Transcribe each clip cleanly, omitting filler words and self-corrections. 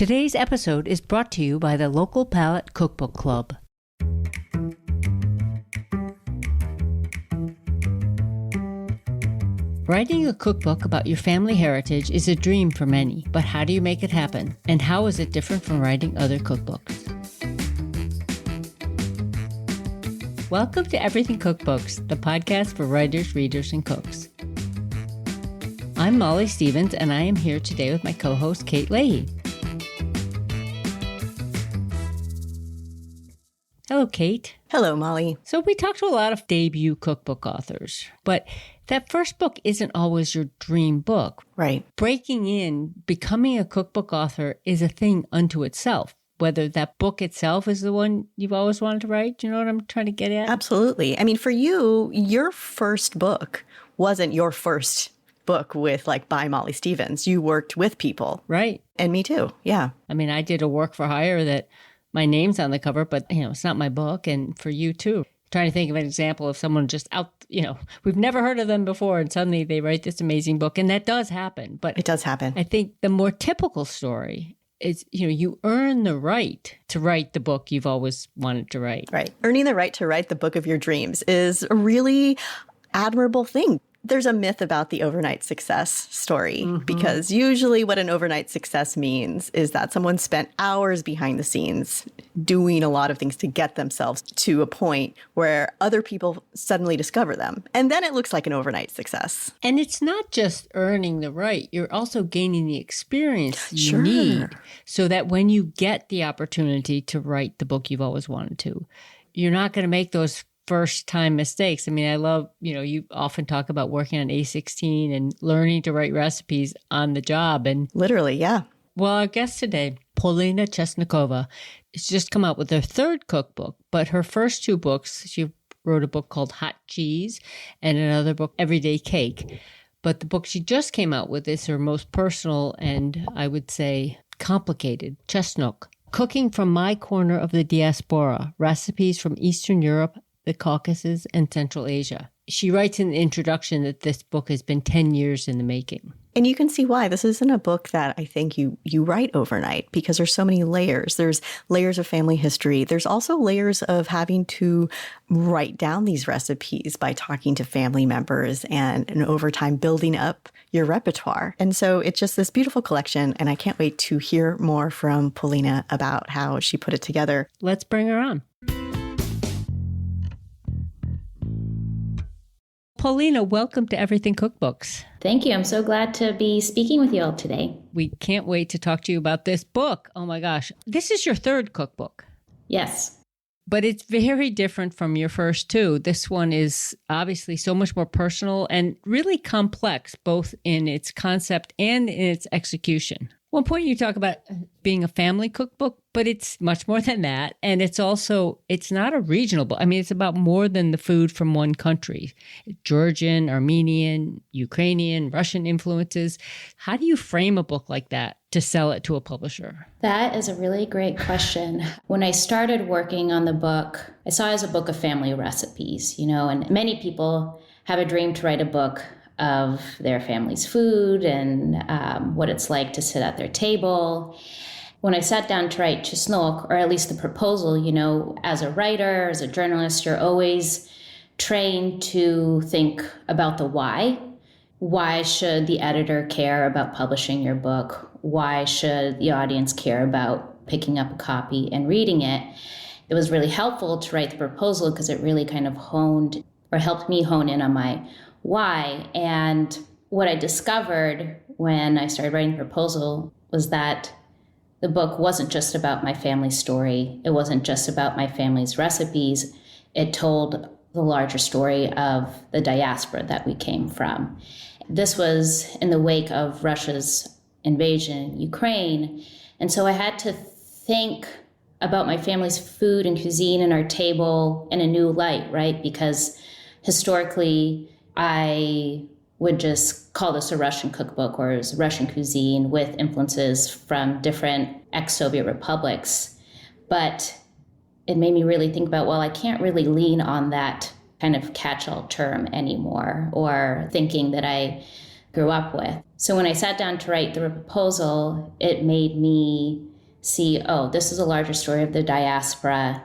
Today's episode is brought to you by the Local Palate Cookbook Club. Writing a cookbook about your family heritage is a dream for many, but how do you make it happen? And how is it different from writing other cookbooks? Welcome to Everything Cookbooks, the podcast for writers, readers, and cooks. I'm Molly Stevens, and I am here today with my co-host, Kate Leahy. Hello, Kate. Hello, Molly. So we talked to a lot of debut cookbook authors, but that first book isn't always your dream book. Right. Breaking in, becoming a cookbook author is a thing unto itself. Whether that book itself is the one you've always wanted to write. Do you know what I'm trying to get at? Absolutely. I mean, for you, your first book wasn't your first book with by Molly Stevens. You worked with people. Right. And me too. Yeah. I mean, I did a work for hire that my name's on the cover, but it's not my book. And for you too. Trying to think of an example of someone just out, we've never heard of them before and suddenly they write this amazing book. And that does happen. But it does happen. I think the more typical story is, you earn the right to write the book you've always wanted to write. Right. Earning the right to write the book of your dreams is a really admirable thing. There's a myth about the overnight success story, because usually what an overnight success means is that someone spent hours behind the scenes doing a lot of things to get themselves to a point where other people suddenly discover them. And then it looks like an overnight success. And it's not just earning the right. You're also gaining the experience you Sure. need so that when you get the opportunity to write the book you've always wanted to, you're not going to make those first-time mistakes. I mean, I love, you often talk about working on A16 and learning to write recipes on the job. And literally, yeah. Well, our guest today, Polina Chesnakova, has just come out with her third cookbook, but her first two books, she wrote a book called Hot Cheese and another book, Everyday Cake. But the book she just came out with is her most personal and, I would say, complicated, Chesnok, Cooking from My Corner of the Diaspora, Recipes from Eastern Europe, the Caucasus, and Central Asia. She writes in the introduction that this book has been 10 years in the making. And you can see why. This isn't a book that I think you write overnight, because there's so many layers. There's layers of family history. There's also layers of having to write down these recipes by talking to family members and over time building up your repertoire. And so it's just this beautiful collection. And I can't wait to hear more from Polina about how she put it together. Let's bring her on. Polina, welcome to Everything Cookbooks. Thank you. I'm so glad to be speaking with you all today. We can't wait to talk to you about this book. Oh my gosh. This is your third cookbook. Yes. But it's very different from your first two. This one is obviously so much more personal and really complex, both in its concept and in its execution. One point you talk about being a family cookbook, but it's much more than that. And it's not a regional book. I mean, it's about more than the food from one country. Georgian, Armenian, Ukrainian, Russian influences. How do you frame a book like that to sell it to a publisher? That is a really great question. When I started working on the book, I saw it as a book of family recipes, and many people have a dream to write a book of their family's food and what it's like to sit at their table. When I sat down to write Chesnok, or at least the proposal, as a writer, as a journalist, you're always trained to think about the why. Why should the editor care about publishing your book? Why should the audience care about picking up a copy and reading it? It was really helpful to write the proposal because it really kind of helped me hone in on my why. And what I discovered when I started writing the proposal was that the book wasn't just about my family's story. It wasn't just about my family's recipes. It told the larger story of the diaspora that we came from. This was in the wake of Russia's invasion in Ukraine. And so I had to think about my family's food and cuisine and our table in a new light, right? Because historically, I would just call this a Russian cookbook or as Russian cuisine with influences from different ex-Soviet republics. But it made me really think about, I can't really lean on that kind of catch-all term anymore, or thinking that I grew up with. So when I sat down to write the proposal, it made me see, oh, this is a larger story of the diaspora,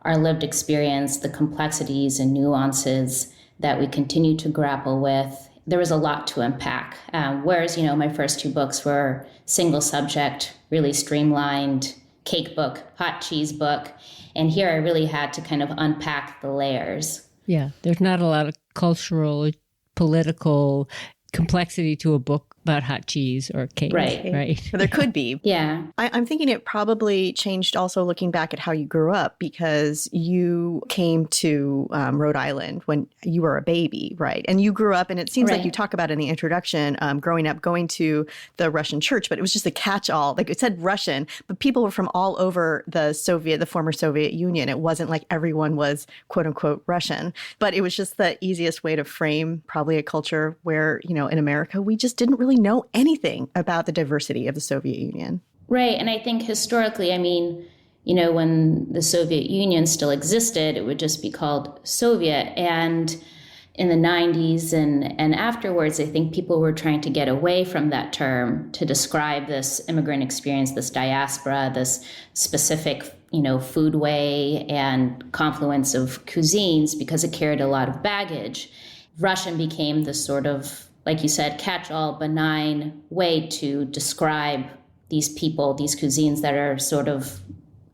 our lived experience, the complexities and nuances that we continue to grapple with. There was a lot to unpack. Whereas, my first 2 books were single subject, really streamlined, cake book, hot cheese book. And here I really had to kind of unpack the layers. Yeah, there's not a lot of cultural, political complexity to a book about hot cheese or cake. Right. There could be. Yeah. I'm thinking it probably changed also looking back at how you grew up, because you came to Rhode Island when you were a baby, right? And you grew up, and it seems like you talk about in the introduction, growing up, going to the Russian church, but it was just a catch-all. Like, it said Russian, but people were from all over the former Soviet Union. It wasn't like everyone was quote unquote Russian, but it was just the easiest way to frame probably a culture where, in America, we just didn't really know anything about the diversity of the Soviet Union. Right. And I think historically, when the Soviet Union still existed, it would just be called Soviet. And in the 90s and afterwards, I think people were trying to get away from that term to describe this immigrant experience, this diaspora, this specific, foodway and confluence of cuisines, because it carried a lot of baggage. Russian became this sort of, like you said, catch-all, benign way to describe these people, these cuisines that are sort of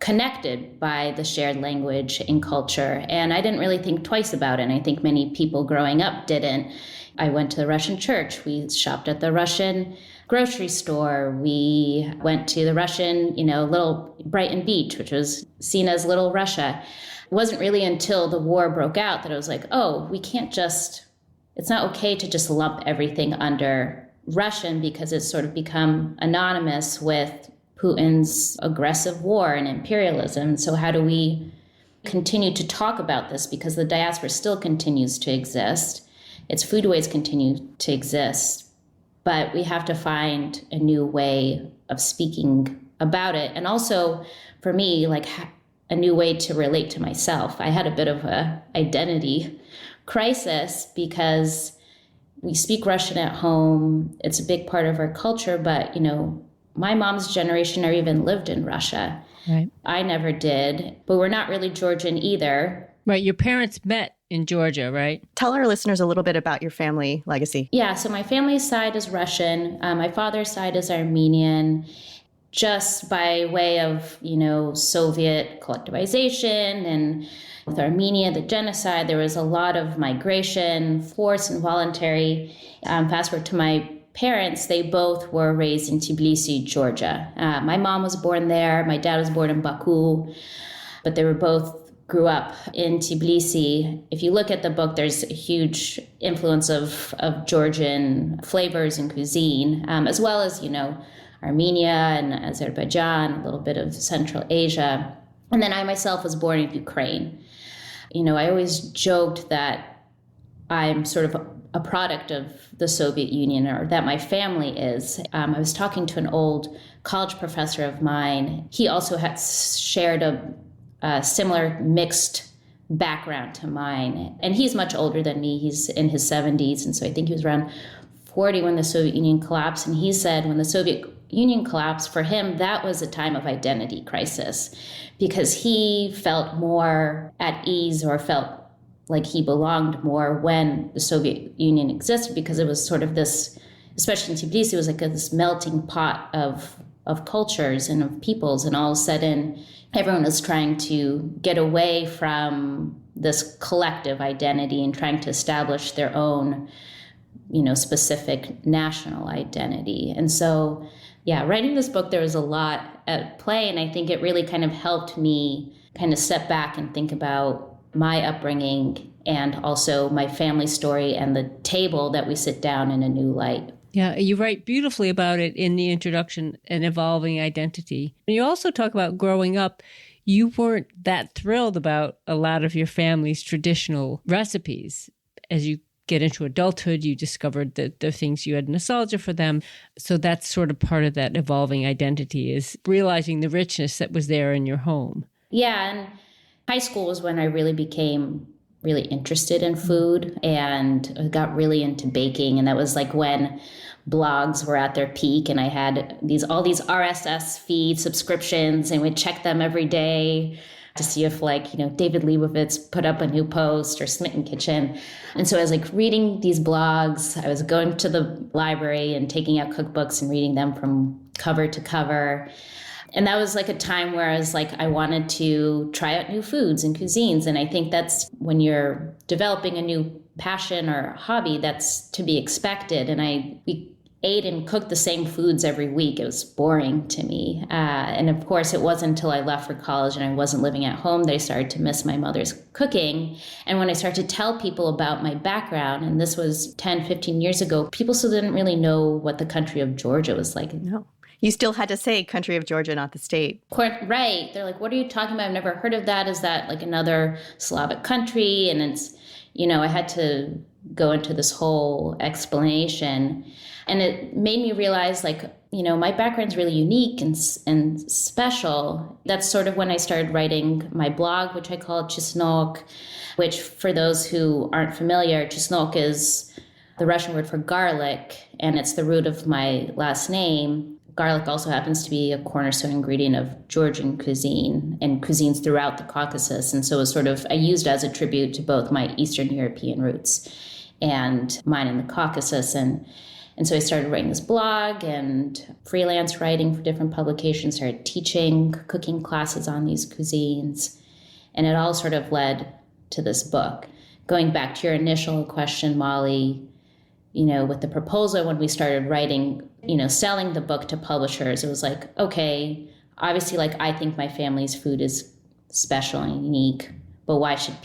connected by the shared language and culture. And I didn't really think twice about it. And I think many people growing up didn't. I went to the Russian church. We shopped at the Russian grocery store. We went to the Russian, little Brighton Beach, which was seen as Little Russia. It wasn't really until the war broke out that I was like, oh, it's not okay to just lump everything under Russian, because it's sort of become synonymous with Putin's aggressive war and imperialism. So how do we continue to talk about this? Because the diaspora still continues to exist. Its foodways continue to exist. But we have to find a new way of speaking about it. And also, for me, like a new way to relate to myself. I had a bit of a identity crisis because we speak Russian at home. It's a big part of our culture, but, my mom's generation never even lived in Russia. Right. I never did, but we're not really Georgian either. Right. Your parents met in Georgia, right? Tell our listeners a little bit about your family legacy. Yeah. So my family's side is Russian. My father's side is Armenian. Just by way of, Soviet collectivization, and with Armenia, the genocide, there was a lot of migration, forced and voluntary. Fast forward to my parents, they both were raised in Tbilisi, Georgia. My mom was born there. My dad was born in Baku, but they were both grew up in Tbilisi. If you look at the book, there's a huge influence of Georgian flavors and cuisine, as well as, Armenia and Azerbaijan, a little bit of Central Asia. And then I myself was born in Ukraine. I always joked that I'm sort of a product of the Soviet Union, or that my family is. I was talking to an old college professor of mine. He also had shared a similar mixed background to mine. And he's much older than me. He's in his 70s. And so I think he was around 40 when the Soviet Union collapsed. And he said when the Soviet Union collapsed, for him, that was a time of identity crisis, because he felt more at ease, or felt like he belonged more when the Soviet Union existed, because it was sort of this, especially in Tbilisi, it was like this melting pot of cultures and of peoples. And all of a sudden, everyone was trying to get away from this collective identity and trying to establish their own, specific national identity. And so, writing this book, there was a lot at play. And I think it really kind of helped me kind of step back and think about my upbringing and also my family story and the table that we sit down in a new light. Yeah, you write beautifully about it in the introduction, an evolving identity. And you also talk about growing up. You weren't that thrilled about a lot of your family's traditional recipes. As you get into adulthood, you discovered that the things you had nostalgia for them. So that's sort of part of that evolving identity, is realizing the richness that was there in your home. Yeah, and high school was when I really became really interested in food and got really into baking. And that was like when blogs were at their peak, and I had all these RSS feed subscriptions and would check them every day to see if David Leibovitz put up a new post or Smitten Kitchen. And so I was reading these blogs. I was going to the library and taking out cookbooks and reading them from cover to cover. And that was a time where I was I wanted to try out new foods and cuisines. And I think that's when you're developing a new passion or hobby, that's to be expected. And we ate and cooked the same foods every week. It was boring to me. And of course, it wasn't until I left for college and I wasn't living at home that I started to miss my mother's cooking. And when I started to tell people about my background, and this was 10, 15 years ago, people still didn't really know what the country of Georgia was like. No. You still had to say country of Georgia, not the state. Right. They're what are you talking about? I've never heard of that. Is that another Slavic country? And it's, I had to go into this whole explanation. And it made me realize, my background's really unique and special. That's sort of when I started writing my blog, which I call Chesnok, which for those who aren't familiar, Chesnok is the Russian word for garlic, and it's the root of my last name. Garlic also happens to be a cornerstone ingredient of Georgian cuisine and cuisines throughout the Caucasus. And so it was I used as a tribute to both my Eastern European roots and mine in the Caucasus. And so I started writing this blog and freelance writing for different publications, started teaching cooking classes on these cuisines. And it all sort of led to this book. Going back to your initial question, Molly, with the proposal when we started writing, selling the book to publishers, it was okay, obviously, I think my family's food is special and unique, but why should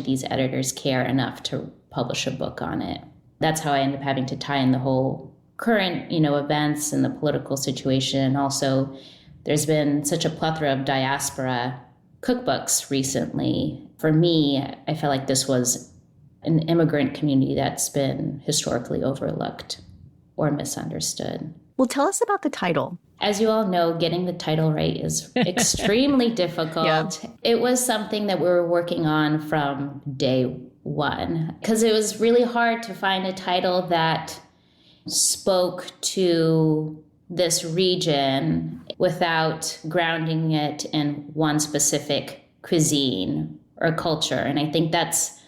these editors care enough to publish a book on it? That's how I ended up having to tie in the whole current, events and the political situation. And also, there's been such a plethora of diaspora cookbooks recently. For me, I felt like this was an immigrant community that's been historically overlooked or misunderstood. Well, tell us about the title. As you all know, getting the title right is extremely difficult. Yeah. It was something that we were working on from day one, because it was really hard to find a title that spoke to this region without grounding it in one specific cuisine or culture. And I think that's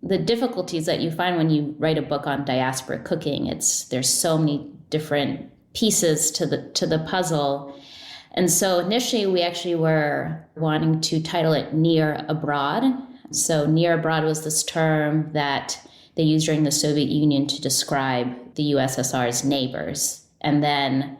the difficulties that you find when you write a book on diaspora cooking. There's so many different pieces to the puzzle. And so initially we actually were wanting to title it Near Abroad. So near abroad was this term that they used during the Soviet Union to describe the USSR's neighbors. And then,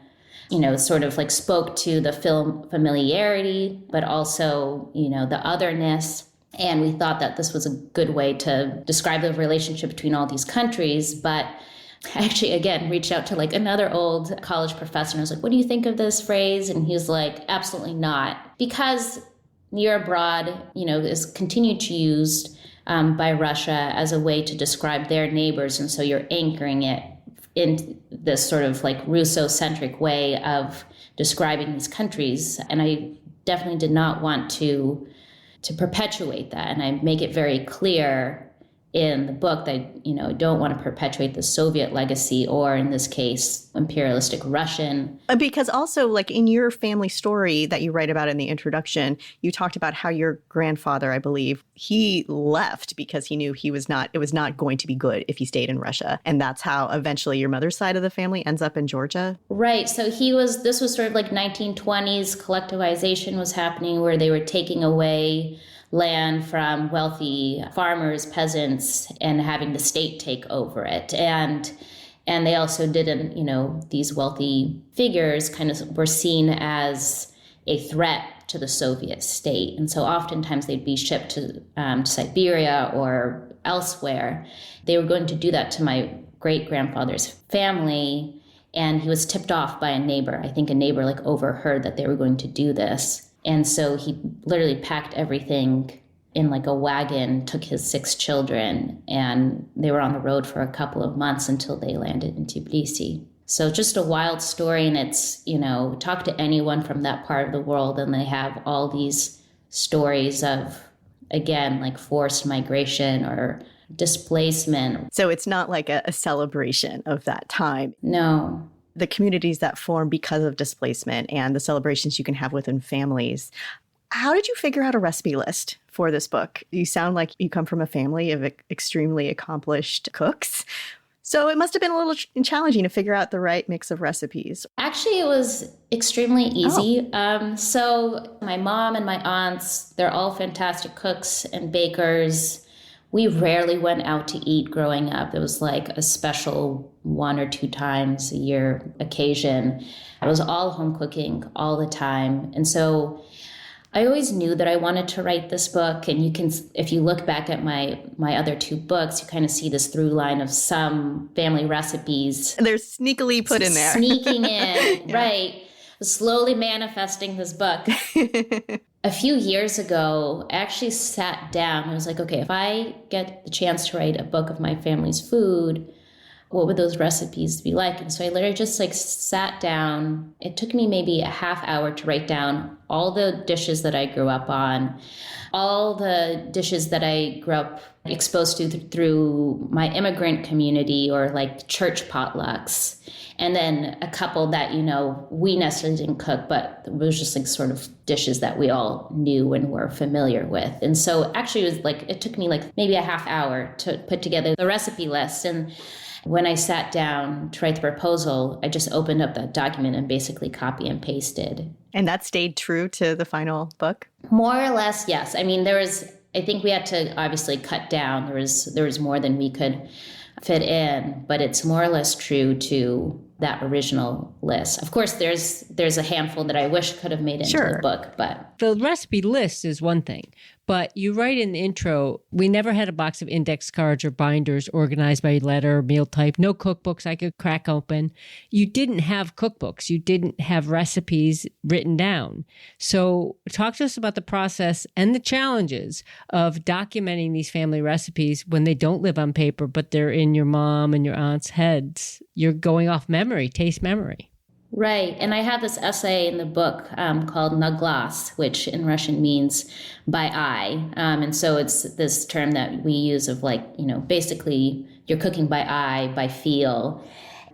sort of spoke to the film familiarity, but also, the otherness. And we thought that this was a good way to describe the relationship between all these countries. But I actually, again, reached out to another old college professor and I was what do you think of this phrase? And he was absolutely not. Because near abroad, is continued to used by Russia as a way to describe their neighbors. And so you're anchoring it in this sort of Russo-centric way of describing these countries. And I definitely did not want to perpetuate that. And I make it very clear in the book that, I don't want to perpetuate the Soviet legacy or, in this case, imperialistic Russian. Because also, in your family story that you write about in the introduction, you talked about how your grandfather, I believe, he left because he knew it was not going to be good if he stayed in Russia. And that's how eventually your mother's side of the family ends up in Georgia. Right. So this was sort of 1920s collectivization was happening where they were taking away land from wealthy farmers, peasants, and having the state take over it. And they also didn't, these wealthy figures kind of were seen as a threat to the Soviet state. And so oftentimes they'd be shipped to Siberia or elsewhere. They were going to do that to my great-grandfather's family, and he was tipped off by a neighbor. I think a neighbor overheard that they were going to do this. And so he literally packed everything in a wagon, took his 6 children, and they were on the road for a couple of months until they landed in Tbilisi. So just a wild story. And it's, talk to anyone from that part of the world and they have all these stories of, again, forced migration or displacement. So it's not like a celebration of that time. No. The communities that form because of displacement and the celebrations you can have within families. How did you figure out a recipe list for this book? You sound like you come from a family of extremely accomplished cooks. So it must have been a little challenging to figure out the right mix of recipes. Actually, it was extremely easy. So my mom and my aunts, they're all fantastic cooks and bakers. We rarely went out to eat growing up. It was like a special 1 or 2 times a year occasion. It was all home cooking all the time. And so I always knew that I wanted to write this book. And you can, if you look back at my other 2 books, you kind of see this through line of some family recipes. They're sneakily put in there. Sneaking in, yeah. Right. Slowly manifesting this book. A few years ago, I actually sat down and was like, okay, if I get the chance to write a book of my family's food, what would those recipes be like? And so I literally just sat down. It took me maybe a half hour to write down all the dishes that I grew up on, all the dishes that I grew up exposed to through my immigrant community or like church potlucks. And then a couple that, we necessarily didn't cook, but it was just like sort of dishes that we all knew and were familiar with. And so actually it took me like maybe a half hour to put together the recipe list. And when I sat down to write the proposal, I just opened up that document and basically copy and pasted. And that stayed true to the final book? More or less, yes. I mean, I think we had to obviously cut down. There was more than we could fit in, but it's more or less true to that original list. Of course, there's a handful that I wish could have made it into the book, but the recipe list is one thing. But you write in the intro, we never had a box of index cards or binders organized by letter or meal type, no cookbooks I could crack open. You didn't have cookbooks. You didn't have recipes written down. So talk to us about the process and the challenges of documenting these family recipes when they don't live on paper, but they're in your mom and your aunt's heads. You're going off memory, taste memory. Right. And I have this essay in the book called na glas, which in Russian means by eye. And so it's this term that we use of basically you're cooking by eye, by feel.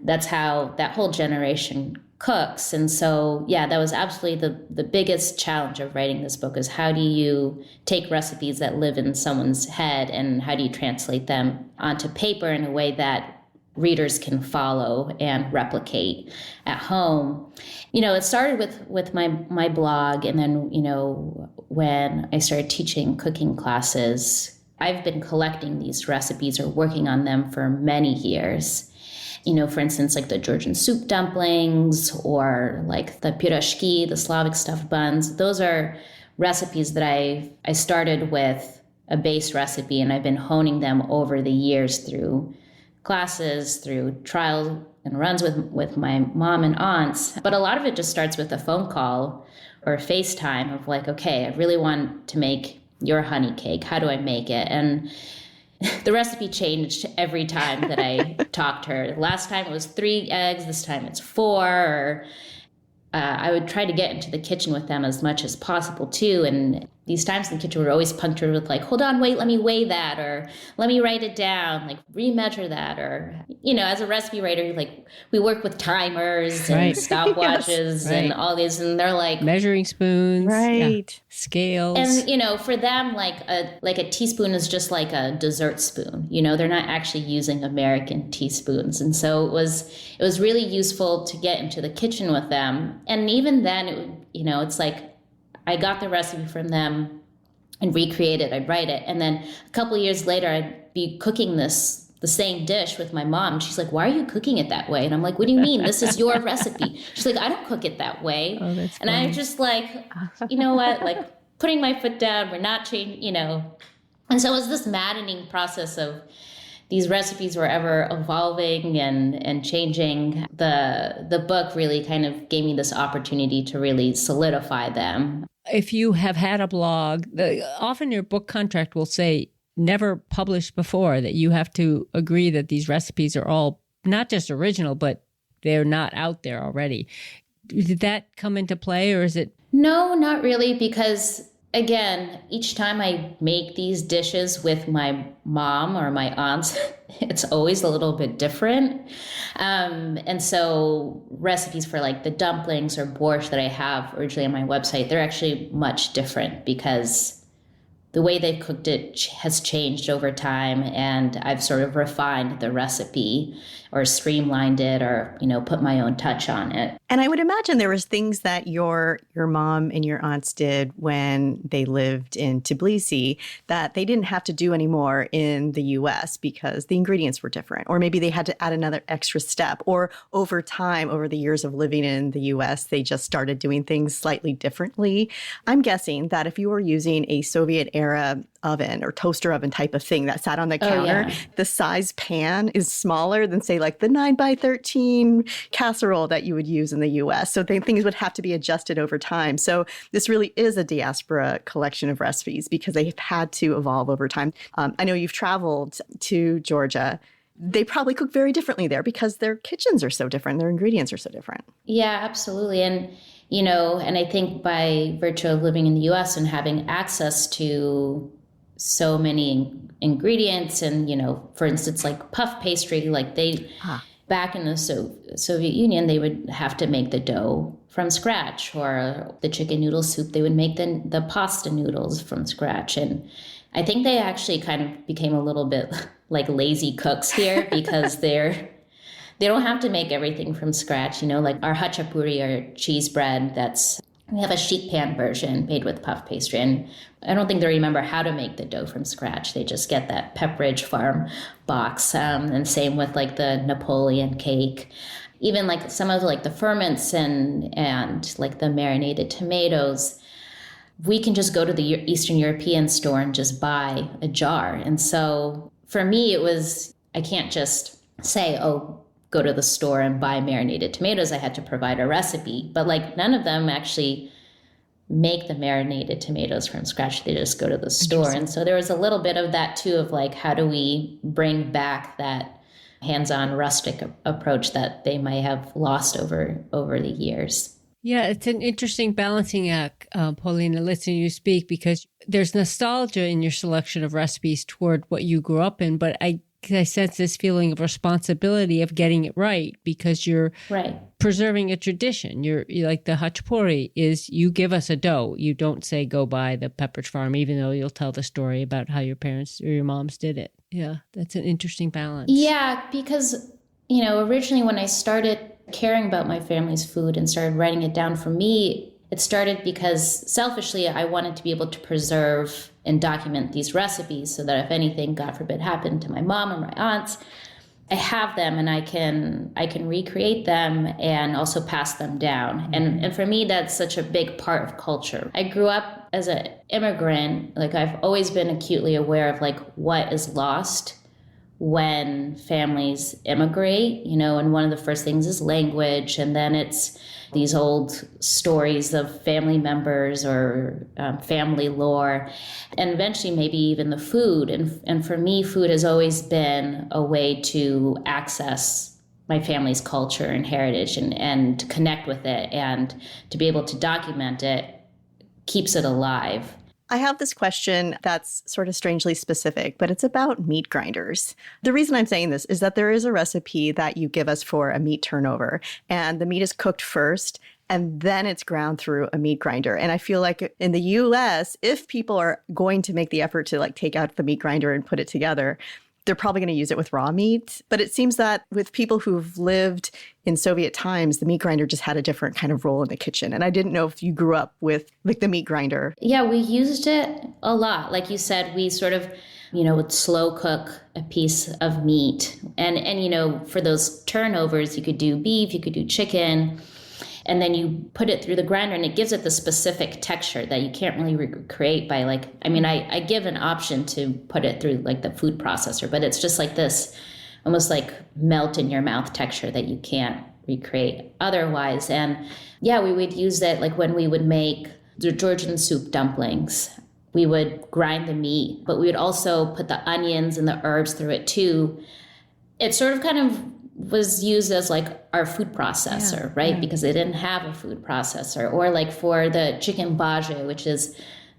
That's how that whole generation cooks. And so, yeah, that was absolutely the biggest challenge of writing this book is how do you take recipes that live in someone's head and how do you translate them onto paper in a way that readers can follow and replicate at home. It started with my blog. And then, when I started teaching cooking classes, I've been collecting these recipes or working on them for many years. For instance, like the Georgian soup dumplings or like the pirozhki, the Slavic stuffed buns. Those are recipes that I started with a base recipe and I've been honing them over the years through classes, through trials and runs with my mom and aunts. But a lot of it just starts with a phone call or a FaceTime of like, okay, I really want to make your honey cake. How do I make it? And the recipe changed every time that I talked to her. Last time it was 3 eggs. This time it's 4. Or I would try to get into the kitchen with them as much as possible too. And these times in the kitchen were always punctured with like, hold on, wait, let me weigh that, or let me write it down, like remeasure that, or, as a recipe writer, like we work with timers and stopwatches yes, and all these, and they're like measuring spoons, scales. And, for them, like a teaspoon is just like a dessert spoon, they're not actually using American teaspoons. And so it was really useful to get into the kitchen with them. And even then, it's like, I got the recipe from them and recreate it. I'd write it. And then a couple of years later, I'd be cooking the same dish with my mom. She's like, why are you cooking it that way? And I'm like, what do you mean? This is your recipe. She's like, I don't cook it that way. Oh, that's and funny. I'm just like, you know what? Like putting my foot down, we're not changing, And so it was this maddening process of these recipes were ever evolving and changing. The book really kind of gave me this opportunity to really solidify them. If you have had a blog, often your book contract will say never published before, that you have to agree that these recipes are all not just original, but they're not out there already. Did that come into play or is it? No, not really, because again, each time I make these dishes with my mom or my aunts, it's always a little bit different. And so recipes for like the dumplings or borscht that I have originally on my website, they're actually much different because the way they've cooked it has changed over time, and I've sort of refined the recipe or streamlined it or, put my own touch on it. And I would imagine there was things that your mom and your aunts did when they lived in Tbilisi that they didn't have to do anymore in the US because the ingredients were different. Or maybe they had to add another extra step. Or over time, over the years of living in the US, they just started doing things slightly differently. I'm guessing that if you were using a Soviet era oven or toaster oven type of thing that sat on the counter, the size pan is smaller than, say, like the 9x13 casserole that you would use in the US. So things would have to be adjusted over time. So this really is a diaspora collection of recipes because they've had to evolve over time. I know you've traveled to Georgia. They probably cook very differently there because their kitchens are so different. Their ingredients are so different. Yeah, absolutely. And, and I think by virtue of living in the US and having access to so many ingredients and, for instance, like puff pastry, like back in the Soviet Union, they would have to make the dough from scratch, or the chicken noodle soup, they would make the pasta noodles from scratch. And I think they actually kind of became a little bit like lazy cooks here because they don't have to make everything from scratch, like our hachapuri or cheese bread, we have a sheet pan version made with puff pastry, and I don't think they remember how to make the dough from scratch. They just get that Pepperidge Farm box, and same with like the Napoleon cake. Even like some of like the ferments and like the marinated tomatoes, we can just go to the Eastern European store and just buy a jar. And so for me, I can't just say, go to the store and buy marinated tomatoes. I had to provide a recipe, but like none of them actually make the marinated tomatoes from scratch. They just go to the store. And so there was a little bit of that too, of like, how do we bring back that hands-on rustic approach that they might have lost over the years? Yeah, it's an interesting balancing act, Polina, listening to you speak, because there's nostalgia in your selection of recipes toward what you grew up in, but I sense this feeling of responsibility of getting it right because you're preserving a tradition. You're like the hachapuri is you give us a dough. You don't say go buy the Pepperidge Farm, even though you'll tell the story about how your parents or your moms did it. Yeah, that's an interesting balance. Yeah, because, originally when I started caring about my family's food and started writing it down, for me, it started because selfishly, I wanted to be able to preserve and document these recipes so that if anything, God forbid, happened to my mom or my aunts, I have them and I can recreate them and also pass them down. And for me, that's such a big part of culture. I grew up as an immigrant. Like I've always been acutely aware of like what is lost when families immigrate, and one of the first things is language. And then it's these old stories of family members or family lore, and eventually maybe even the food. And for me, food has always been a way to access my family's culture and heritage and connect with it, and to be able to document it keeps it alive. I have this question that's sort of strangely specific, but it's about meat grinders. The reason I'm saying this is that there is a recipe that you give us for a meat turnover, and the meat is cooked first, and then it's ground through a meat grinder. And I feel like in the US, if people are going to make the effort to like take out the meat grinder and put it together, they're probably going to use it with raw meat. But it seems that with people who've lived in Soviet times, the meat grinder just had a different kind of role in the kitchen. And I didn't know if you grew up with like the meat grinder. Yeah, we used it a lot. Like you said, we sort of, would slow cook a piece of meat. And for those turnovers, you could do beef, you could do chicken. And then you put it through the grinder and it gives it the specific texture that you can't really recreate by I give an option to put it through like the food processor, but it's just like this almost like melt in your mouth texture that you can't recreate otherwise. And yeah, we would use it like when we would make the Georgian soup dumplings. We would grind the meat, but we would also put the onions and the herbs through it too. It sort of kind of was used as like our food processor, right? Yeah. Because they didn't have a food processor. Or like for the chicken bhaji, which is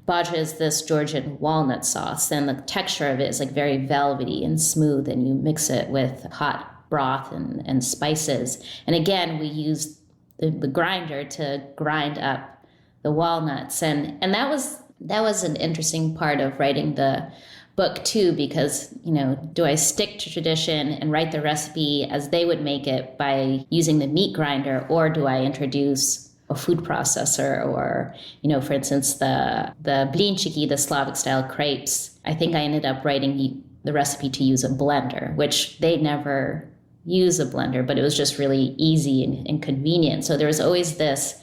Bhaja is this Georgian walnut sauce, and the texture of it is like very velvety and smooth, and you mix it with hot broth and spices. And again, we use the grinder to grind up the walnuts. And that was an interesting part of writing the book too, because, do I stick to tradition and write the recipe as they would make it by using the meat grinder, or do I introduce a food processor, or, for instance, the blinchiki, the Slavic style crepes, I think I ended up writing the recipe to use a blender, which they never use a blender, but it was just really easy and convenient. So there was always this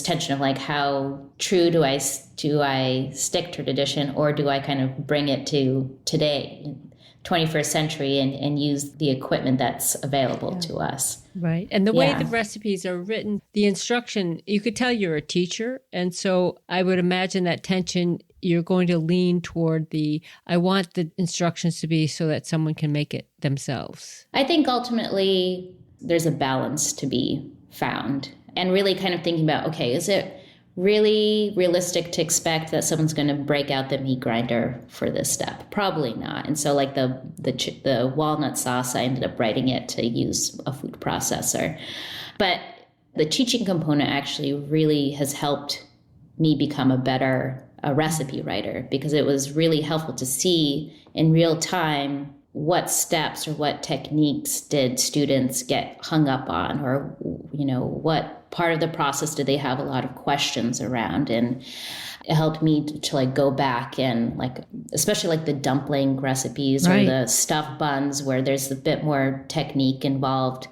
tension of like, how true do I stick to tradition, or do I kind of bring it to today, 21st century, and use the equipment that's available to us. Right. And the way the recipes are written, the instruction, you could tell you're a teacher. And so I would imagine that tension, you're going to lean toward I want the instructions to be so that someone can make it themselves. I think ultimately there's a balance to be found, and really kind of thinking about, okay, is it really realistic to expect that someone's going to break out the meat grinder for this step? Probably not. And so like the walnut sauce, I ended up writing it to use a food processor. But the teaching component actually really has helped me become a better recipe writer, because it was really helpful to see in real time what steps or what techniques did students get hung up on, or, what part of the process did they have a lot of questions around. And it helped me to like go back and like, especially like the dumpling recipes or the stuffed buns where there's a bit more technique involved.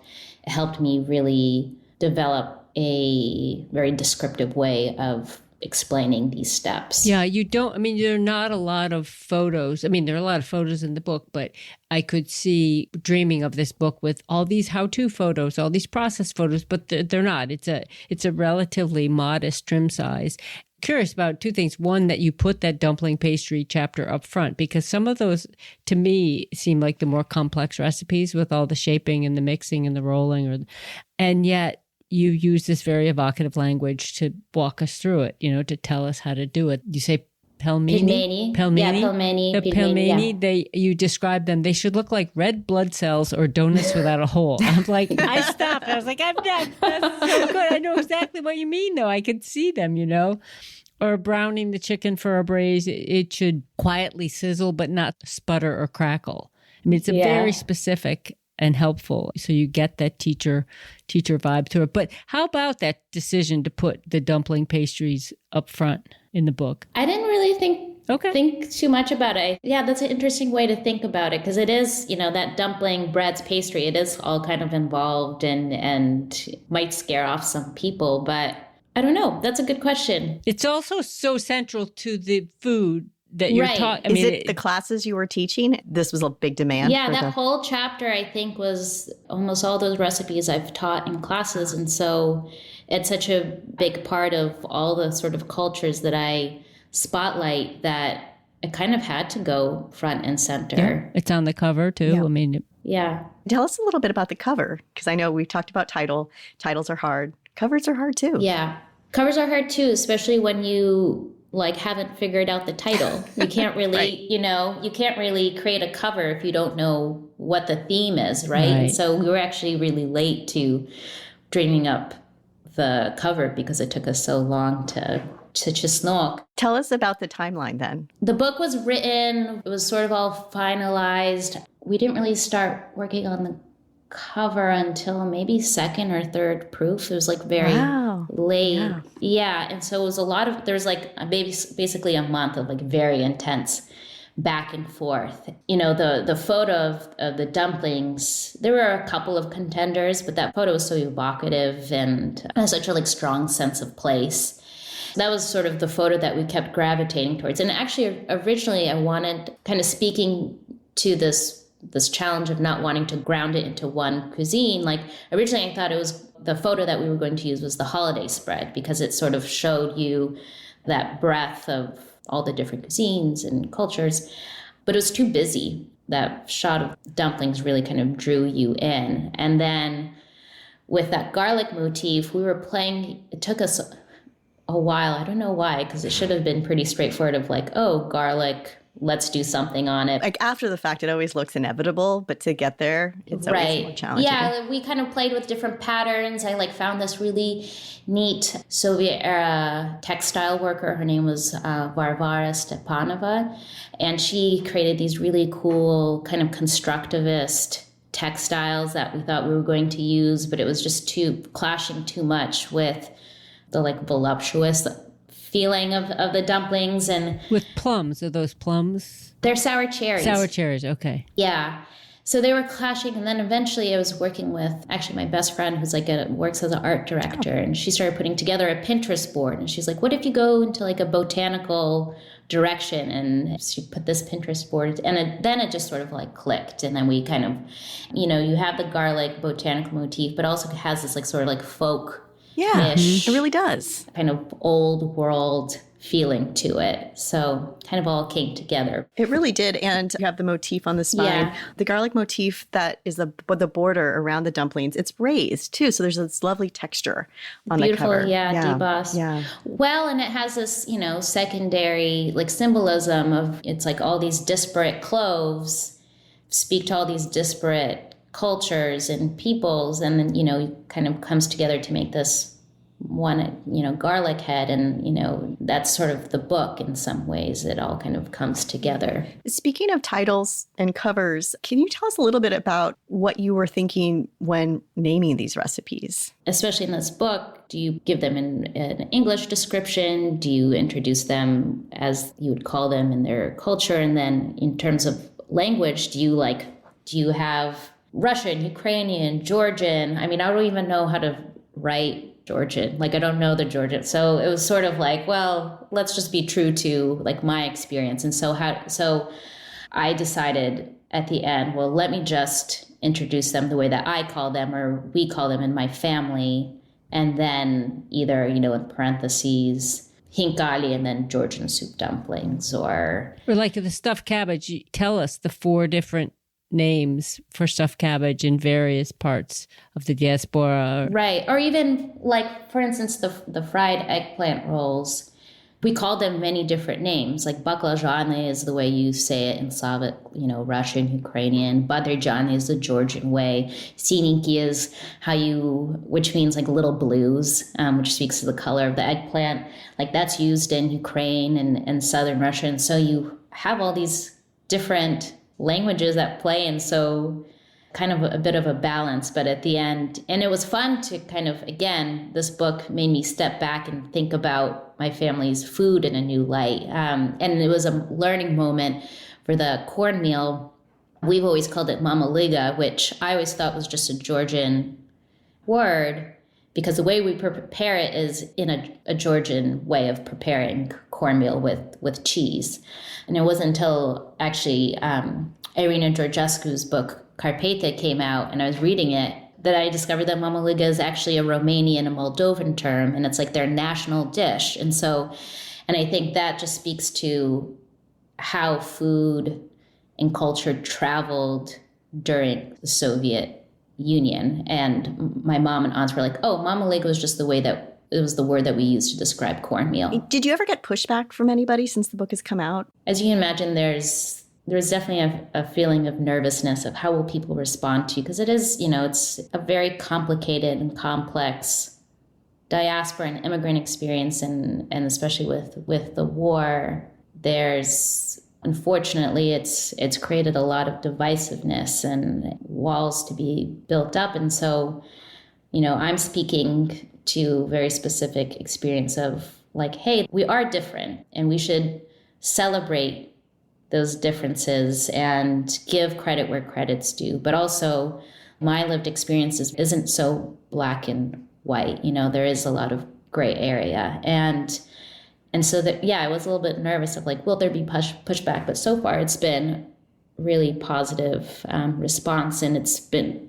It helped me really develop a very descriptive way of explaining these steps. Yeah, there are not a lot of photos. There are a lot of photos in the book, but I could see dreaming of this book with all these how-to photos, all these process photos, but they're not. It's a relatively modest trim size. Curious about two things. One, that you put that dumpling pastry chapter up front, because some of those, to me, seem like the more complex recipes with all the shaping and the mixing and the rolling, and yet you use this very evocative language to walk us through it, to tell us how to do it. You say pelmeni? Yeah, pelmeni. The pelmeni, you describe them. They should look like red blood cells or donuts without a hole. I'm like, I stopped. I was like, I'm done. That's so good. I know exactly what you mean, though. I could see them, Or browning the chicken for a braise. It should quietly sizzle, but not sputter or crackle. It's a very specific and helpful. So you get that teacher vibe to it. But how about that decision to put the dumpling pastries up front in the book? I didn't really think too much about it. Yeah, that's an interesting way to think about it, because it is, that dumpling breads pastry, it is all kind of involved and might scare off some people, but I don't know. That's a good question. It's also so central to the food that you're talking. Is it the classes you were teaching? This was a big demand. Yeah, that whole chapter, I think, was almost all those recipes I've taught in classes. And so it's such a big part of all the sort of cultures that I spotlight that it kind of had to go front and center. Yeah, it's on the cover too. Yeah. Tell us a little bit about the cover, because I know we've talked about title. Titles are hard. Covers are hard too. Yeah. Covers are hard too, especially when you haven't figured out the title. You can't really, you can't really create a cover if you don't know what the theme is, right? And so we were actually really late to dreaming up the cover because it took us so long to Chesnok. Tell us about the timeline then. The book was written, it was sort of all finalized. We didn't really start working on the cover until maybe second or third proof. It was very late. Yeah. And so it was there was basically a month of very intense back and forth. The photo of the dumplings, there were a couple of contenders, but that photo was so evocative and has such a strong sense of place. That was sort of the photo that we kept gravitating towards. And actually, originally, I wanted, kind of speaking to this challenge of not wanting to ground it into one cuisine. Originally, I thought it was the photo that we were going to use was the holiday spread, because it sort of showed you that breadth of all the different cuisines and cultures. But it was too busy. That shot of dumplings really kind of drew you in. And then with that garlic motif, we were playing, it took us a while. I don't know why, because it should have been pretty straightforward of like, oh, garlic, let's do something on it. Like after the fact, it always looks inevitable, but to get there, it's always more challenging. Yeah, we kind of played with different patterns. I like found this really neat Soviet era textile worker. Her name was Varvara Stepanova, and she created these really cool kind of constructivist textiles that we thought we were going to use, but it was just clashing too much with the like voluptuous feeling of the dumplings. And with plums, are those plums? They're sour cherries. Sour cherries, okay. Yeah. So they were clashing, and then eventually I was working with actually my best friend who's like works as an art director, and she started putting together a Pinterest board, and she's like, what if you go into like a botanical direction? And she put this Pinterest board, and then it just sort of like clicked, and then we kind of, you have the garlic botanical motif, but also has this like sort of like folk it really does. Kind of old world feeling to it. So kind of all came together. It really did. And you have the motif on the spine. Yeah. The garlic motif that is the border around the dumplings, it's raised too. So there's this lovely texture on the cover. Yeah, debossed. Yeah. Well, and it has this, secondary like symbolism of, it's like all these disparate cloves speak to all these disparate cultures and peoples, and then kind of comes together to make this one garlic head, and that's sort of the book in some ways. It all kind of comes together. Speaking of titles and covers, can you tell us a little bit about what you were thinking when naming these recipes? Especially in this book, do you give them an English description? Do you introduce them as you would call them in their culture? And then in terms of language, do you have Russian, Ukrainian, Georgian? I mean, I don't even know how to write Georgian. Like, I don't know the Georgian. So it was sort of like, well, let's just be true to like my experience. And so I decided at the end, well, let me just introduce them the way that I call them, or we call them in my family. And then either, in parentheses, hinkali, and then Georgian soup dumplings, or like the stuffed cabbage. You tell us the 4 different names for stuffed cabbage in various parts of the diaspora. Right. Or even like, for instance, the fried eggplant rolls, we call them many different names. Like baklajаны is the way you say it in Slavic, Russian, Ukrainian. Badrejani is the Georgian way. Siniki is which means like little blues, which speaks to the color of the eggplant. Like that's used in Ukraine and Southern Russia. And so you have all these different languages at play, and so kind of a bit of a balance. But at the end, and it was fun to kind of, again, this book made me step back and think about my family's food in a new light. And it was a learning moment for the cornmeal. We've always called it mama liga, which I always thought was just a Georgian word, because the way we prepare it is in a Georgian way of preparing cornmeal with cheese. And it wasn't until actually Irina Georgescu's book Carpatha came out, and I was reading it, that I discovered that mama liga is actually a Romanian and Moldovan term, and it's like their national dish. And I think that just speaks to how food and culture traveled during the Soviet Union. And my mom and aunts were like, oh, mama liga was just the way that it was the word that we used to describe cornmeal. Did you ever get pushback from anybody since the book has come out? As you can imagine, there's definitely a feeling of nervousness of how will people respond to you, because it is, it's a very complicated and complex diaspora and immigrant experience, and especially with the war, there's, unfortunately, it's created a lot of divisiveness and walls to be built up. And so, I'm speaking to very specific experience of like, hey, we are different, and we should celebrate those differences and give credit where credit's due. But also, my lived experience isn't so black and white. There is a lot of gray area. And so that, I was a little bit nervous of like, will there be pushback? But so far it's been really positive response. And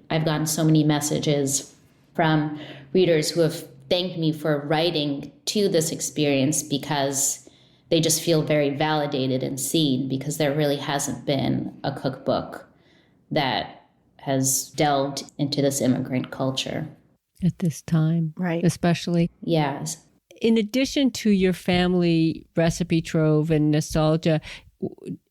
I've gotten so many messages from readers who have thanked me for writing to this experience, because they just feel very validated and seen, because there really hasn't been a cookbook that has delved into this immigrant culture. At this time. Right. Especially. Yes. in addition to your family recipe trove and nostalgia,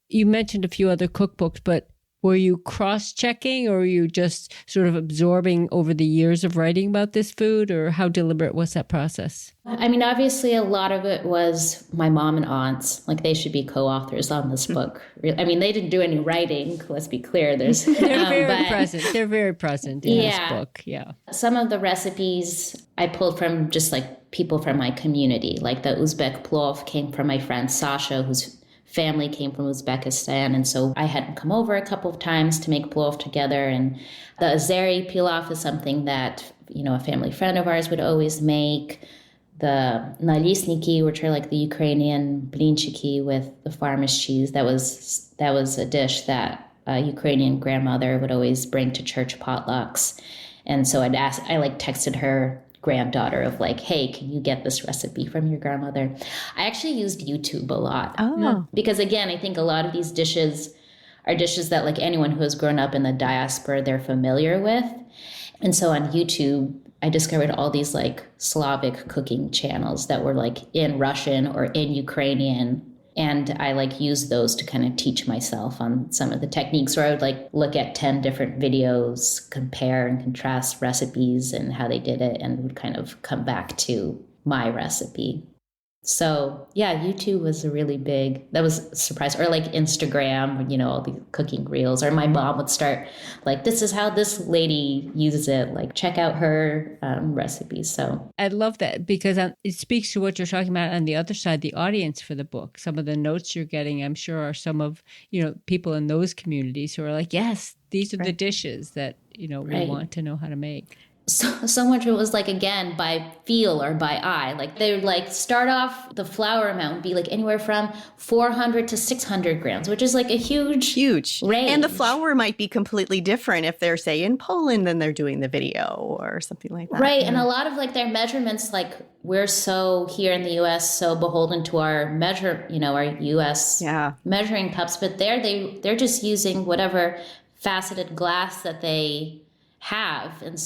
you mentioned a few other cookbooks, but were you cross-checking, or were you just sort of absorbing over the years of writing about this food, or how deliberate was that process? I mean, obviously, a lot of it was my mom and aunts. Like, they should be co-authors on this book. I mean, they didn't do any writing. Let's be clear. They're very present. They're very present in this book. Yeah. Some of the recipes I pulled from just like people from my community. Like the Uzbek plov came from my friend Sasha, whose family came from Uzbekistan. And so I had him come over a couple of times to make plov together. And the Azeri pilaf is something that, a family friend of ours would always make. The nalisniki, which are like the Ukrainian blinchiki with the farmer's cheese, that was a dish that a Ukrainian grandmother would always bring to church potlucks. And so I texted her granddaughter of like, hey, can you get this recipe from your grandmother? I actually used YouTube a lot. Oh. Because again, I think a lot of these dishes are dishes that like anyone who has grown up in the diaspora, they're familiar with. And so on YouTube, I discovered all these like Slavic cooking channels that were like in Russian or in Ukrainian. And I like used those to kind of teach myself on some of the techniques, where I would like look at 10 different videos, compare and contrast recipes and how they did it, and would kind of come back to my recipe. So yeah, YouTube was that was a surprise. Or like Instagram, all the cooking reels. Or my mom would start like, this is how this lady uses it. Like, check out her recipes. So I love that, because it speaks to what you're talking about on the other side, the audience for the book. Some of the notes you're getting, I'm sure, are some of, people in those communities who are like, yes, these are the dishes that, we want to know how to make. So much of it was like, again, by feel or by eye. Like, they would like start off, the flour amount would be like anywhere from 400 to 600 grams, which is like a huge range. And the flour might be completely different if they're, say, in Poland than they're doing the video or something like that. Right. Yeah. And a lot of like their measurements, like we're so here in the U.S. so beholden to our our U.S. measuring cups, but they're just using whatever faceted glass that they have. And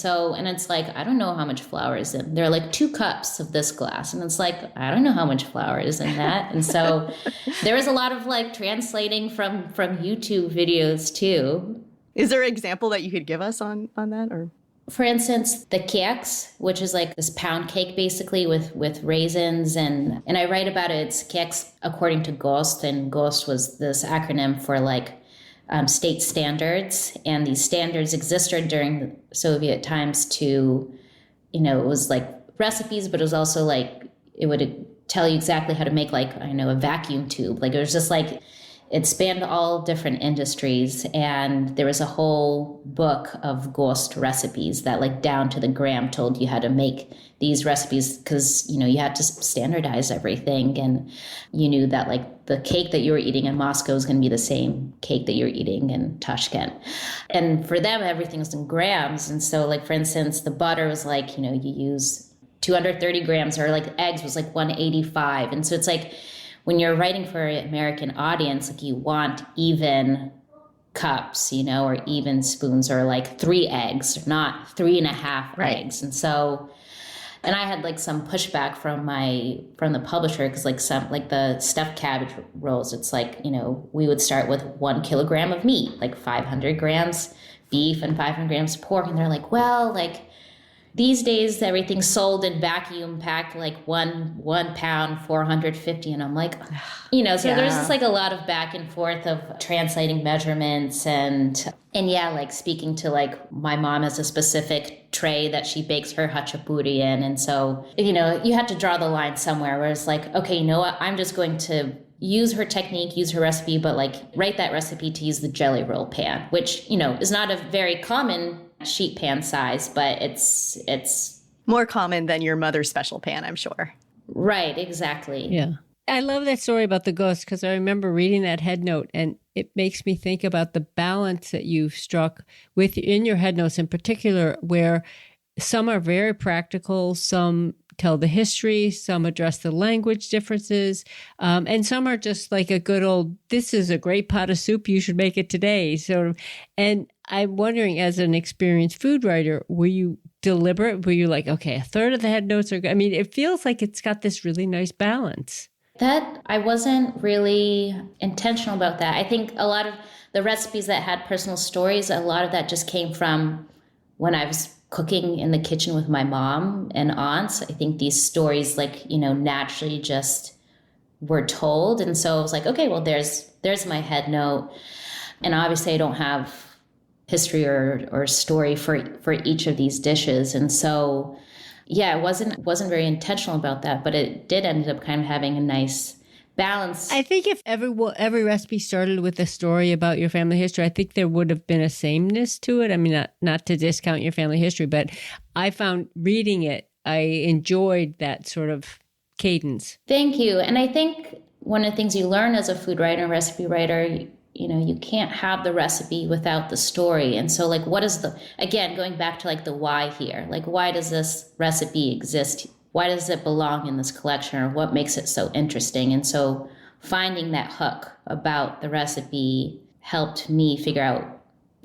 it's like, I don't know how much flour is in. There are like 2 cups of this glass. And it's like, I don't know how much flour is in that. And so there was a lot of like translating from YouTube videos too. Is there an example that you could give us on that? Or for instance, the keks, which is like this pound cake basically with raisins. And I write about it. It's keks according to GOST. And GOST was this acronym for like state standards, and these standards existed during the Soviet times to, it was like recipes, but it was also like, it would tell you exactly how to make like, a vacuum tube. Like, it was just like, it spanned all different industries, and there was a whole book of GOST recipes that like down to the gram told you how to make these recipes, because, you had to standardize everything, and you knew that like the cake that you were eating in Moscow is going to be the same cake that you're eating in Tashkent. And for them, everything was in grams. And so like, for instance, the butter was like, you use 230 grams, or like eggs was like 185. And so it's like, when you're writing for an American audience, like you want even cups, or even spoons, or like 3 eggs, not 3.5 eggs. And so, and I had like some pushback from the publisher, because like the stuffed cabbage rolls, it's like, we would start with 1 kilogram of meat, like 500 grams beef and 500 grams pork. And they're like, well, like, these days, everything's sold in vacuum packed, like one pound, 450. And I'm like, there's just like a lot of back and forth of translating measurements and like speaking to like my mom has a specific tray that she bakes her hachapuri in. And so, you had to draw the line somewhere where it's like, okay, you know what? I'm just going to use her technique, use her recipe, but like write that recipe to use the jelly roll pan, which, is not a very common sheet pan size, but it's more common than your mother's special pan, I'm sure. Right, exactly. Yeah. I love that story about the ghost, because I remember reading that head note, and it makes me think about the balance that you've struck within your head notes in particular, where some are very practical, some tell the history, some address the language differences, and some are just like a good old, this is a great pot of soup, you should make it today. So, and I'm wondering, as an experienced food writer, were you deliberate? Were you like, okay, a third of the head notes are good? I mean, it feels like it's got this really nice balance. That I wasn't really intentional about that. I think a lot of the recipes that had personal stories, a lot of that just came from when I was cooking in the kitchen with my mom and aunts. I think these stories naturally just were told. And so I was like, okay, well, there's my head note. And obviously I don't have history or story for each of these dishes. And so, yeah, it wasn't very intentional about that, but it did end up kind of having a nice balance. I think if every recipe started with a story about your family history, I think there would have been a sameness to it. I mean, not to discount your family history, but I found reading it, I enjoyed that sort of cadence. Thank you. And I think one of the things you learn as a food writer and recipe writer, you can't have the recipe without the story. And so what is again, going back to the why here, why does this recipe exist? Why does it belong in this collection, or what makes it so interesting? And so finding that hook about the recipe helped me figure out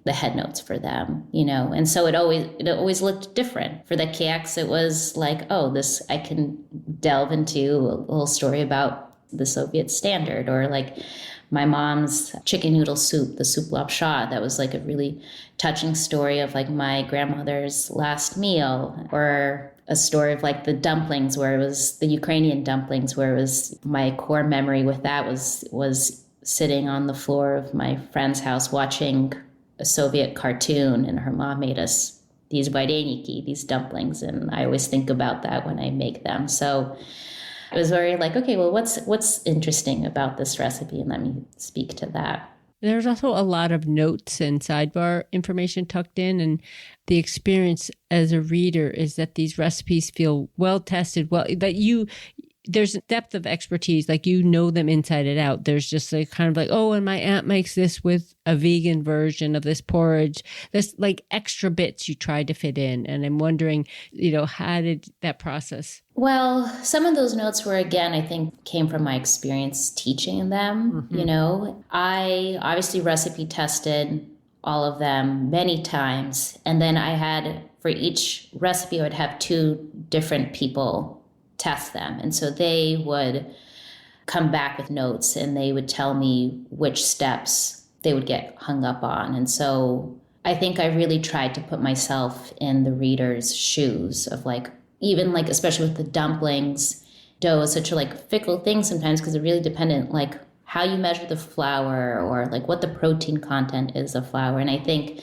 the head notes for them, and so it always looked different. For the cakes, it was this, I can delve into a little story about the Soviet standard, or my mom's chicken noodle soup, the soup lapsha. That was a really touching story of my grandmother's last meal, or a story of the dumplings, where it was the Ukrainian dumplings, where it was my core memory with that was sitting on the floor of my friend's house watching a Soviet cartoon, and her mom made us these vareniki, these dumplings, and I always think about that when I make them. So it was very okay, well, what's interesting about this recipe, and let me speak to that. There's also a lot of notes and sidebar information tucked in, and the experience as a reader is that these recipes feel well tested, there's a depth of expertise, them inside and out. There's just kind of oh, and my aunt makes this with a vegan version of this porridge. There's extra bits you tried to fit in. And I'm wondering, how did that process? Well, some of those notes were, again, I think came from my experience teaching them. Mm-hmm. I obviously recipe tested all of them many times. And then I had, for each recipe, I would have two different people test them. And so they would come back with notes, and they would tell me which steps they would get hung up on. And so I think I really tried to put myself in the reader's shoes of even especially with the dumplings, dough is such a fickle thing sometimes, because it really dependent how you measure the flour, or what the protein content is of flour. And I think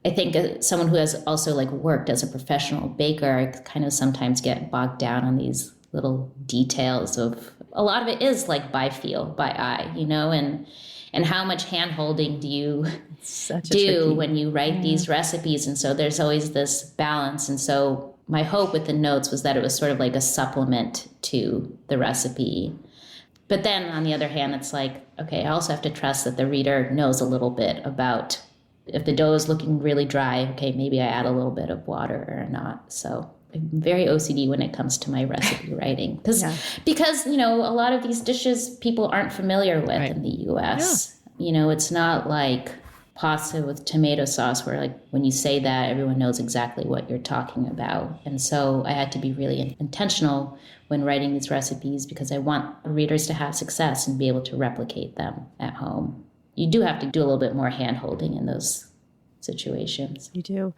as someone who has also worked as a professional baker, I kind of sometimes get bogged down on these little details of, a lot of it is by feel, by eye, and how much hand holding do you do when you write these recipes. And so there's always this balance. And so my hope with the notes was that it was sort of a supplement to the recipe. But then on the other hand, it's okay, I also have to trust that the reader knows a little bit about, if the dough is looking really dry, okay, maybe I add a little bit of water or not. So I'm very OCD when it comes to my recipe writing, because a lot of these dishes people aren't familiar with in the U.S. Yeah. It's not like pasta with tomato sauce, where when you say that, everyone knows exactly what you're talking about. And so I had to be really intentional when writing these recipes, because I want readers to have success and be able to replicate them at home. You do have to do a little bit more hand-holding in those situations. You do.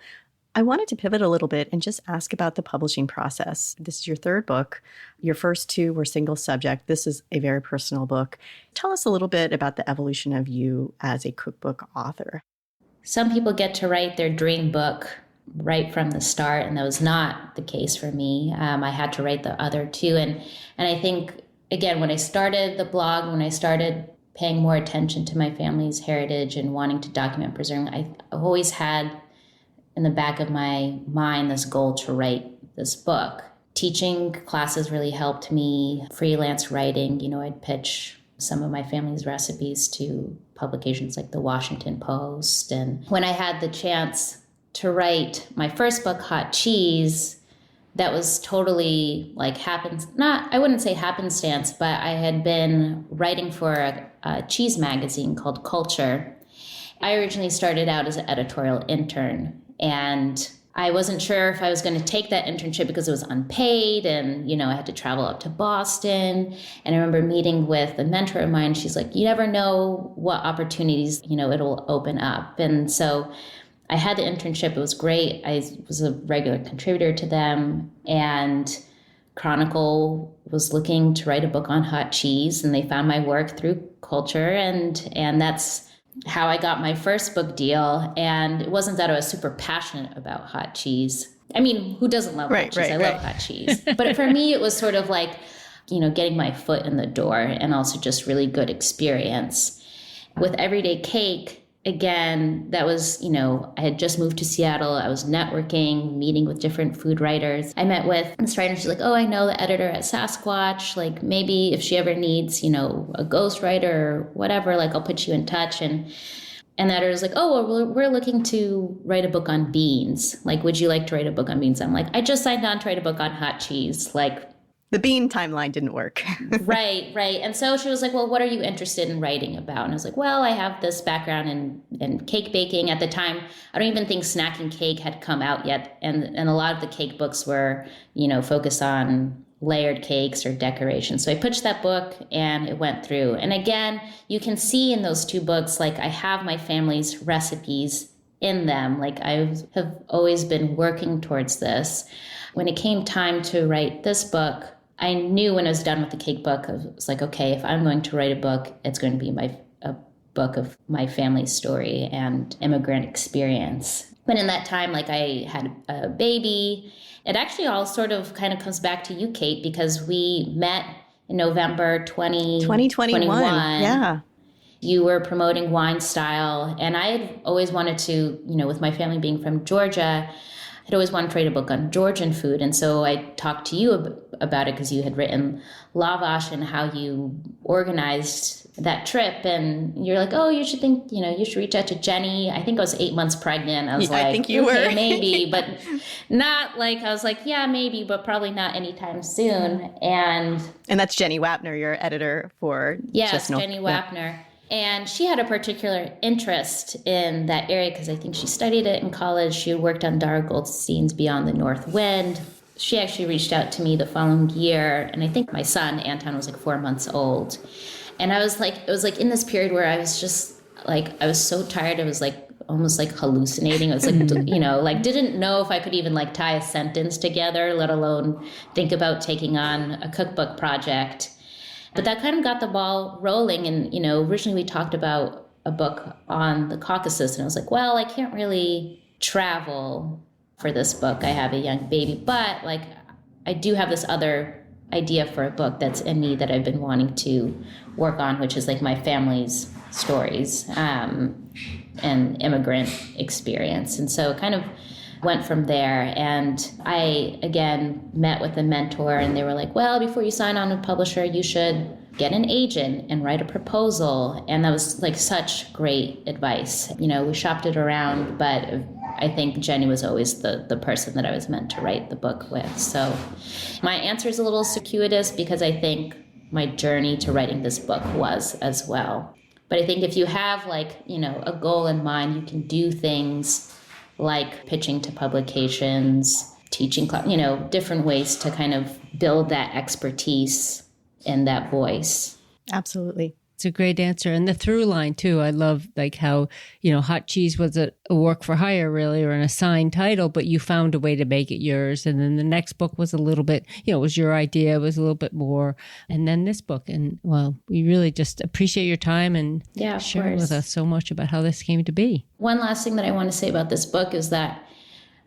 I wanted to pivot a little bit and just ask about the publishing process. This is your third book. Your first two were single subject. This is a very personal book. Tell us a little bit about the evolution of you as a cookbook author. Some people get to write their dream book right from the start, and that was not the case for me. I had to write the other two. And I think, again, when I started the blog, when I started paying more attention to my family's heritage and wanting to document preserving, I've always had in the back of my mind this goal to write this book. Teaching classes really helped me. Freelance writing, I'd pitch some of my family's recipes to publications like the Washington Post. And when I had the chance to write my first book, Hot Cheese, that was totally I wouldn't say happenstance, but I had been writing for a cheese magazine called Culture. I originally started out as an editorial intern, and I wasn't sure if I was going to take that internship because it was unpaid and, I had to travel up to Boston. And I remember meeting with a mentor of mine. She's like, you never know what opportunities, it'll open up. And so I had the internship. It was great. I was a regular contributor to them. And Chronicle was looking to write a book on hot cheese, and they found my work through Culture. And that's how I got my first book deal. And it wasn't that I was super passionate about hot cheese. I mean, who doesn't love hot cheese? I love hot cheese. But for me, it was sort of like, getting my foot in the door, and also just really good experience. With Everyday Cake, again, that was, I had just moved to Seattle. I was networking, meeting with different food writers. I met with this writer. She's like, oh, I know the editor at Sasquatch. Like, maybe if she ever needs, a ghostwriter or whatever, like, I'll put you in touch. And the editor was like, oh, well, we're looking to write a book on beans. Like, would you like to write a book on beans? I'm like, I just signed on to write a book on hot cheese. Like, the bean timeline didn't work. Right. And so she was like, well, what are you interested in writing about? And I was like, well, I have this background in cake baking. At the time, I don't even think Snacking Cake had come out yet. And a lot of the cake books were, focused on layered cakes or decorations. So I pitched that book and it went through. And again, you can see in those two books, like, I have my family's recipes in them. Like, I have always been working towards this. When it came time to write this book, I knew when I was done with the cake book, I was like, okay, if I'm going to write a book, it's going to be a book of my family's story and immigrant experience. But in that time, like, I had a baby. It actually all sort of kind of comes back to you, Kate, because we met in November 2021. Yeah. You were promoting Wine Style. And I had always wanted to, with my family being from Georgia, I'd always wanted to write a book on Georgian food. And so I talked to you about it because you had written Lavash and how you organized that trip. And you're like, oh, you should reach out to Jenny. I think I was 8 months pregnant. I was like, I think you were. Maybe, but not like, I was like, yeah, maybe, but probably not anytime soon. And that's Jenny Wapner, your editor for Chesnok. Jenny Wapner. Yeah. And she had a particular interest in that area because I think she studied it in college. She had worked on Dara Goldstein's Beyond the North Wind. She actually reached out to me the following year. And I think my son, Anton, was like 4 months old. And I was like, it was like in this period where I was just like, I was so tired. I was like almost like hallucinating. I was like, like didn't know if I could even like tie a sentence together, let alone think about taking on a cookbook project. But that kind of got the ball rolling. And, originally we talked about a book on the Caucasus. And I was like, well, I can't really travel for this book. I have a young baby. But, like, I do have this other idea for a book that's in me that I've been wanting to work on, which is, like, my family's stories and immigrant experience. And so it kind of went from there. And I, again, met with a mentor and they were like, well, before you sign on with a publisher, you should get an agent and write a proposal. And that was like such great advice. We shopped it around, but I think Jenny was always the person that I was meant to write the book with. So my answer is a little circuitous because I think my journey to writing this book was as well. But I think if you have a goal in mind, you can do things like pitching to publications, teaching, different ways to kind of build that expertise and that voice. Absolutely. It's a great answer. And the through line too, I love how, Hot Cheese was a work for hire really, or an assigned title, but you found a way to make it yours. And then the next book was a little bit, it was your idea, it was a little bit more. And then this book. And well, we really just appreciate your time and sharing with us so much about how this came to be. One last thing that I want to say about this book is that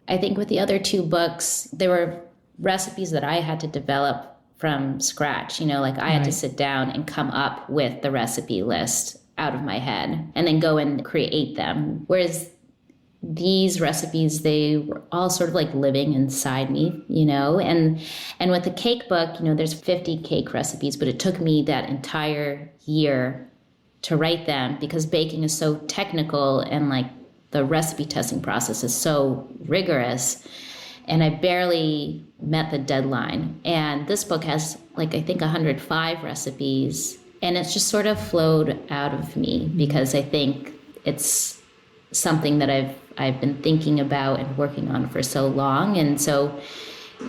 I think with the other two books, there were recipes that I had to develop from scratch. I had to sit down and come up with the recipe list out of my head and then go and create them. Whereas these recipes, they were all sort of like living inside me, and with the cake book, there's 50 cake recipes, but it took me that entire year to write them because baking is so technical and the recipe testing process is so rigorous. And I barely met the deadline. And this book has, I think 105 recipes. And it's just sort of flowed out of me because I think it's something that I've been thinking about and working on for so long. And so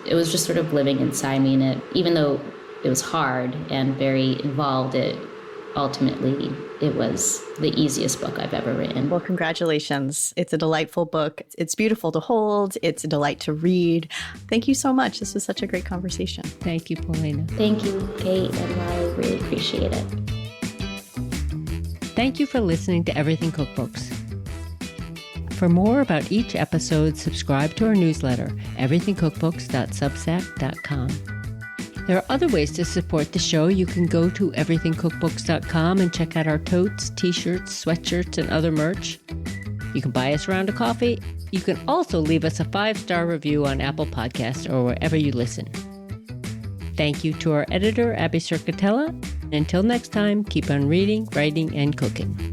it was just sort of living inside me. And even though it was hard and very involved, ultimately it was the easiest book I've ever written. Well, congratulations. It's a delightful book. It's beautiful to hold. It's a delight to read. Thank you so much. This was such a great conversation. Thank you, Polina. Thank you, Kate, and I really appreciate it. Thank you for listening to Everything Cookbooks. For more about each episode, subscribe to our newsletter, everythingcookbooks.substack.com. There are other ways to support the show. You can go to everythingcookbooks.com and check out our totes, t-shirts, sweatshirts, and other merch. You can buy us a round of coffee. You can also leave us a 5-star review on Apple Podcasts or wherever you listen. Thank you to our editor, Abby Circatella. Until next time, keep on reading, writing, and cooking.